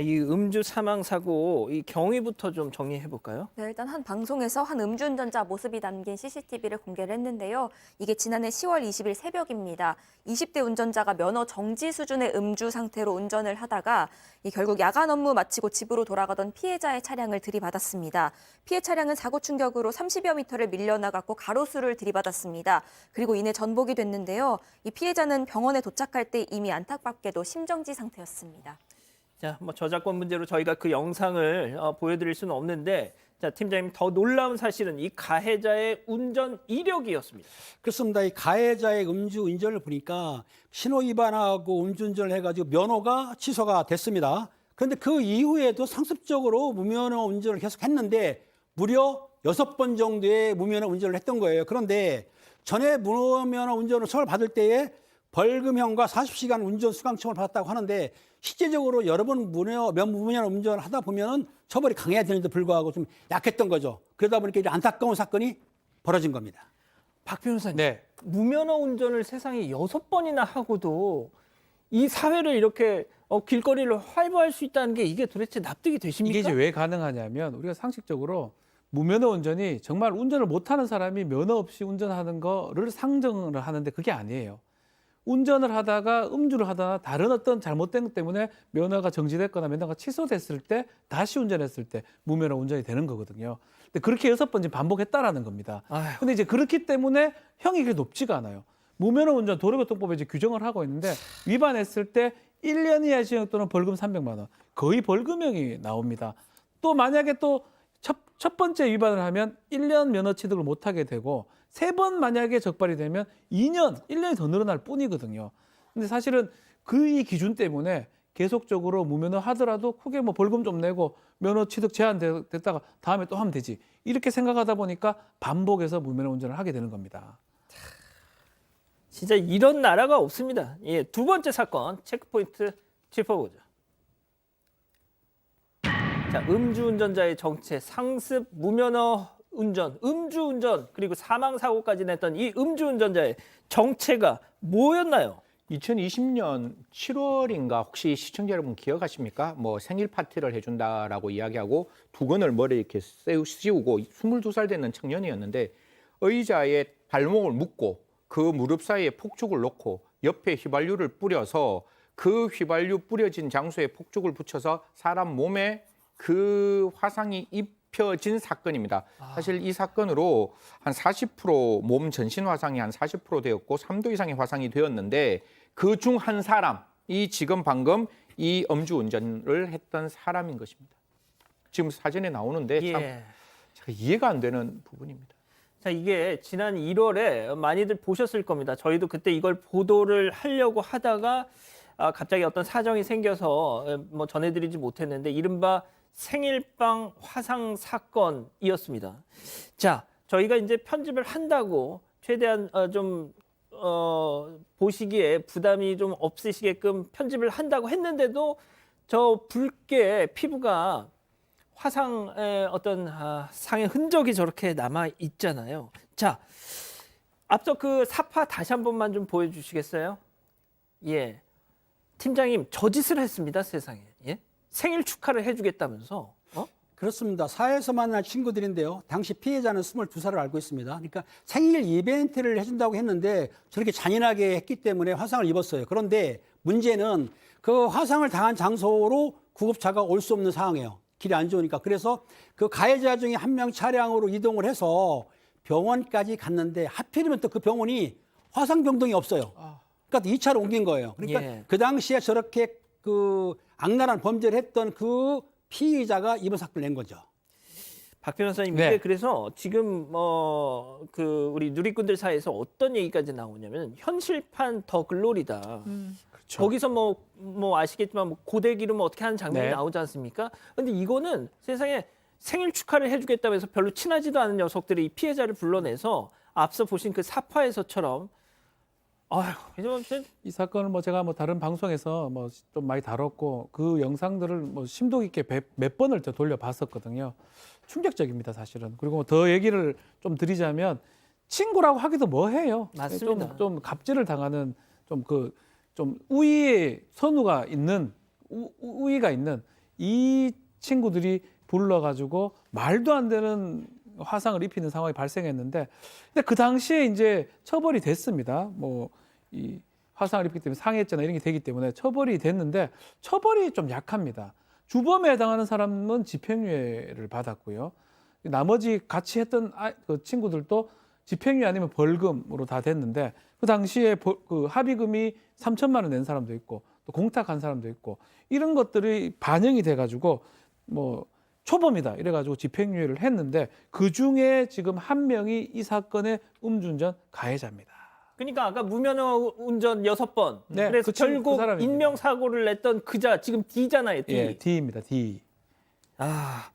이 음주 사망 사고 이 경위부터 좀 정리해 볼까요? 네, 일단 한 방송에서 한 음주운전자 모습이 담긴 CCTV를 공개를 했는데요. 이게 지난해 10월 20일 새벽입니다. 20대 운전자가 면허 정지 수준의 음주 상태로 운전을 하다가 결국 야간 업무 마치고 집으로 돌아가던 피해자의 차량을 들이받았습니다. 피해 차량은 사고 충격으로 30여 미터를 밀려나갔고 가로수를 들이받았습니다. 그리고 이내 전복이 됐는데요. 이 피해자는 병원에 도착할 때 이미 안타깝게도 심정지 상태였습니다. 자, 저작권 문제로 저희가 그 영상을 보여드릴 수는 없는데, 자, 팀장님 더 놀라운 사실은 이 가해자의 운전 이력이었습니다. 그렇습니다. 이 가해자의 음주 운전을 보니까 신호 위반하고 음주운전을 해가지고 면허가 취소가 됐습니다. 그런데 그 이후에도 상습적으로 무면허 운전을 계속했는데 무려 6번 정도의 무면허 운전을 했던 거예요. 그런데 전에 무면허 운전을 처벌 받을 때에 벌금형과 40시간 운전 수강청을 받았다고 하는데 실제적으로 여러 번 무면허 운전을 하다 보면 처벌이 강해야 되는데 불구하고 좀 약했던 거죠. 그러다 보니까 이제 안타까운 사건이 벌어진 겁니다. 박 변호사님, 네. 무면허 운전을 세상에 6번이나 하고도 이 사회를 이렇게 길거리를 활보할 수 있다는 게 이게 도대체 납득이 되십니까? 이게 이제 왜 가능하냐면 우리가 상식적으로 무면허 운전이 정말 운전을 못하는 사람이 면허 없이 운전하는 거를 상정을 하는데 그게 아니에요. 운전을 하다가 음주를 하다가 다른 어떤 잘못된 것 때문에 면허가 정지됐거나 면허가 취소됐을 때 다시 운전했을 때 무면허 운전이 되는 거거든요. 근데 그렇게 6번 반복했다라는 겁니다. 아휴. 근데 이제 그렇기 때문에 형이 그렇게 높지가 않아요. 무면허 운전 도로교통법에 이제 규정을 하고 있는데 위반했을 때 1년 이하 징역 또는 벌금 300만 원. 거의 벌금형이 나옵니다. 또 만약에 또 첫 번째 위반을 하면 1년 면허 취득을 못 하게 되고 3번 만약에 적발이 되면 2년, 1년이 더 늘어날 뿐이거든요. 근데 사실은 그 이 기준 때문에 계속적으로 무면허 하더라도 크게 벌금 좀 내고 면허 취득 제한됐다가 다음에 또 하면 되지. 이렇게 생각하다 보니까 반복해서 무면허 운전을 하게 되는 겁니다. 진짜 이런 나라가 없습니다. 예, 두 번째 사건 체크포인트 짚어보죠. 자, 음주운전자의 정체, 상습, 무면허 운전, 음주운전, 그리고 사망사고까지 냈던 이 음주운전자의 정체가 뭐였나요? 2020년 7월인가 혹시 시청자 여러분 기억하십니까? 생일 파티를 해준다라고 이야기하고 두건을 머리에 이렇게 씌우고 22살 되는 청년이었는데 의자에 발목을 묶고 그 무릎 사이에 폭죽을 놓고 옆에 휘발유를 뿌려서 그 휘발유 뿌려진 장소에 폭죽을 붙여서 사람 몸에 그 화상이 입혀진 사건입니다. 사실 이 사건으로 한 40% 전신 화상이 한 40% 되었고 3도 이상의 화상이 되었는데 그 중 한 사람이 지금 방금 이 음주운전을 했던 사람인 것입니다. 지금 사진에 나오는데 참 제가 이해가 안 되는 부분입니다. 자, 이게 지난 1월에 많이들 보셨을 겁니다. 저희도 그때 이걸 보도를 하려고 하다가 갑자기 어떤 사정이 생겨서 전해드리지 못했는데 이른바 생일빵 화상 사건이었습니다. 자, 저희가 이제 편집을 한다고 최대한 보시기에 부담이 좀 없으시게끔 편집을 한다고 했는데도 저 붉게 피부가 화상의 어떤 상의 흔적이 저렇게 남아 있잖아요. 자, 앞서 그 사파 다시 한 번만 좀 보여주시겠어요? 예, 팀장님 저 짓을 했습니다, 세상에. 예? 생일 축하를 해주겠다면서? 그렇습니다. 사회에서 만난 친구들인데요. 당시 피해자는 22살을 알고 있습니다. 그러니까 생일 이벤트를 해준다고 했는데 저렇게 잔인하게 했기 때문에 화상을 입었어요. 그런데 문제는 그 화상을 당한 장소로 구급차가 올 수 없는 상황이에요. 길이 안 좋으니까. 그래서 그 가해자 중에 한 명 차량으로 이동을 해서 병원까지 갔는데 하필이면 또 그 병원이 화상병동이 없어요. 그러니까 2차로 옮긴 거예요. 그러니까 그 당시에 저렇게 그 악랄한 범죄를 했던 그 피의자가 이번 사건을 낸 거죠. 박 변호사님, 네. 이게 그래서 지금 우리 누리꾼들 사이에서 어떤 얘기까지 나오냐면 현실판 더 글로리다. 그렇죠. 거기서 아시겠지만 고데 기름 어떻게 하는 장면이 네. 나오지 않습니까? 근데 이거는 세상에 생일 축하를 해주겠다면서 별로 친하지도 않은 녀석들이 이 피해자를 불러내서 앞서 보신 그 사파에서처럼 이 사건을 제가 다른 방송에서 좀 많이 다뤘고 그 영상들을 심도 깊게 몇 번을 더 돌려봤었거든요. 충격적입니다, 사실은. 그리고 더 얘기를 좀 드리자면 친구라고 하기도 뭐해요. 맞습니다. 좀 갑질을 당하는 좀 우위의 선우가 있는 우위가 있는 이 친구들이 불러가지고 말도 안 되는 화상을 입히는 상황이 발생했는데, 근데 그 당시에 이제 처벌이 됐습니다. 뭐 이 화상을 입기 때문에 상해죄나 이런 게 되기 때문에 처벌이 됐는데 처벌이 좀 약합니다. 주범에 해당하는 사람은 집행유예를 받았고요. 나머지 같이 했던 그 친구들도 집행유예 아니면 벌금으로 다 됐는데, 그 당시에 그 합의금이 3천만 원 낸 사람도 있고 또 공탁한 사람도 있고 이런 것들이 반영이 돼가지고 뭐 초범이다 이래가지고 집행유예를 했는데, 그 중에 지금 한 명이 이 사건의 음주운전 가해자입니다. 그러니까 아까 무면허 운전 6번. 네, 그래서 그 친구, 그 결국 사람입니다. 인명사고를 냈던 그자 지금 D잖아요. D. 예, D입니다. D.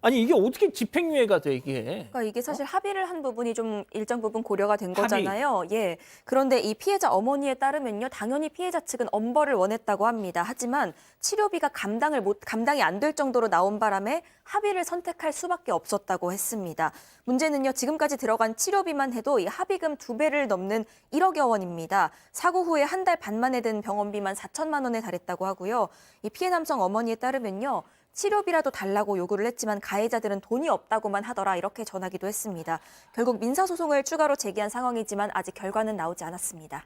아니 이게 어떻게 집행유예가 돼 이게? 그러니까 이게 사실 합의를 한 부분이 좀 일정 부분 고려가 된 합의. 거잖아요. 예. 그런데 이 피해자 어머니에 따르면요, 당연히 피해자 측은 엄벌을 원했다고 합니다. 하지만 치료비가 감당이 안 될 정도로 나온 바람에 합의를 선택할 수밖에 없었다고 했습니다. 문제는요, 지금까지 들어간 치료비만 해도 이 합의금 2배를 넘는 1억여 원입니다. 사고 후에 한 달 반 만에 든 병원비만 4천만 원에 달했다고 하고요. 이 피해 남성 어머니에 따르면요, 치료비라도 달라고 요구를 했지만 가해자들은 돈이 없다고만 하더라, 이렇게 전하기도 했습니다. 결국 민사소송을 추가로 제기한 상황이지만 아직 결과는 나오지 않았습니다.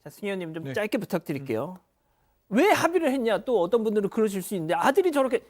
자, 승 의원님 좀 네. 짧게 부탁드릴게요. 왜 합의를 했냐? 또 어떤 분들은 그러실 수 있는데 아들이 저렇게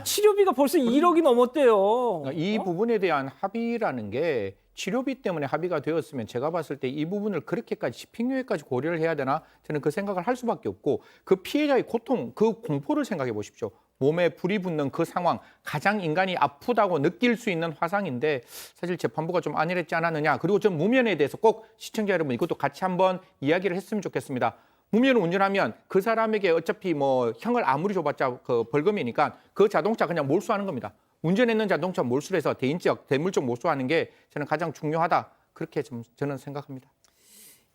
치료비가 벌써 1억이 넘었대요. 이 부분에 대한 합의라는 게 치료비 때문에 합의가 되었으면 제가 봤을 때 이 부분을 그렇게까지 집행유예까지 고려를 해야 되나, 저는 그 생각을 할 수밖에 없고, 그 피해자의 고통, 그 공포를 생각해 보십시오. 몸에 불이 붙는 그 상황, 가장 인간이 아프다고 느낄 수 있는 화상인데 사실 재판부가 좀 안일했지 않았느냐. 그리고 좀 무면에 대해서 꼭 시청자 여러분 이것도 같이 한번 이야기를 했으면 좋겠습니다. 무면을 운전하면 그 사람에게 어차피 뭐 형을 아무리 줘봤자 그 벌금이니까 그 자동차 그냥 몰수하는 겁니다. 운전했는 자동차 몰수를 해서 대인적, 대물적 몰수하는 게 저는 가장 중요하다. 그렇게 좀 저는 생각합니다.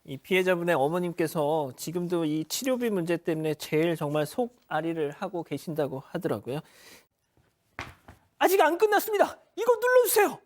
이 피해자분의 어머님께서 지금도 이 치료비 문제 때문에 제일 정말 속앓이를 하고 계신다고 하더라고요. 아직 안 끝났습니다. 이거 눌러주세요.